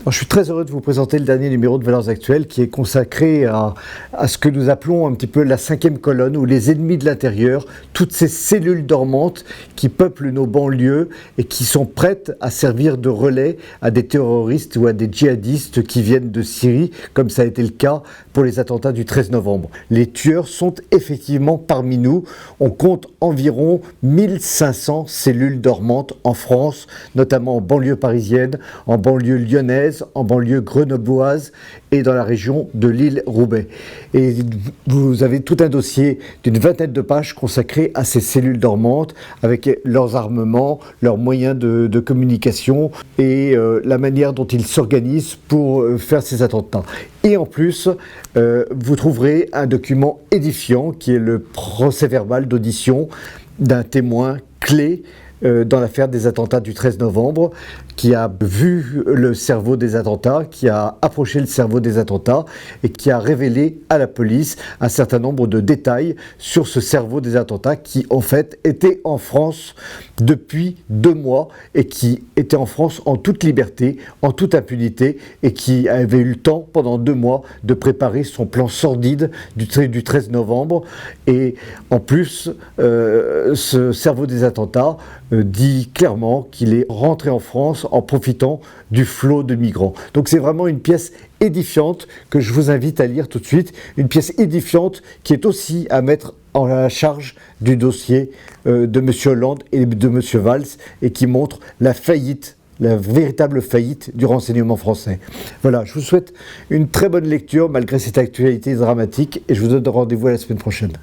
Alors, je suis très heureux de vous présenter le dernier numéro de Valeurs Actuelles qui est consacré à ce que nous appelons un petit peu la cinquième colonne ou les ennemis de l'intérieur, toutes ces cellules dormantes qui peuplent nos banlieues et qui sont prêtes à servir de relais à des terroristes ou à des djihadistes qui viennent de Syrie, comme ça a été le cas pour les attentats du 13 novembre. Les tueurs sont effectivement parmi nous. On compte environ 1500 cellules dormantes en France, notamment en banlieue parisienne, en banlieue lyonnaise, en banlieue grenobloise et dans la région de Lille-Roubaix. Et vous avez tout un dossier d'une vingtaine de pages consacré à ces cellules dormantes avec leurs armements, leurs moyens de communication et la manière dont ils s'organisent pour faire ces attentats. Et en plus, vous trouverez un document édifiant qui est le procès-verbal d'audition d'un témoin clé dans l'affaire des attentats du 13 novembre, qui a vu le cerveau des attentats, qui a approché le cerveau des attentats et qui a révélé à la police un certain nombre de détails sur ce cerveau des attentats qui en fait était en France depuis 2 mois et qui était en France en toute liberté, en toute impunité et qui avait eu le temps pendant 2 mois de préparer son plan sordide du 13 novembre. Et en plus, ce cerveau des attentats dit clairement qu'il est rentré en France en profitant du flot de migrants. Donc c'est vraiment une pièce édifiante que je vous invite à lire tout de suite, une pièce édifiante qui est aussi à mettre en la charge du dossier de M. Hollande et de M. Valls et qui montre la faillite, la véritable faillite du renseignement français. Voilà, je vous souhaite une très bonne lecture malgré cette actualité dramatique et je vous donne rendez-vous à la semaine prochaine.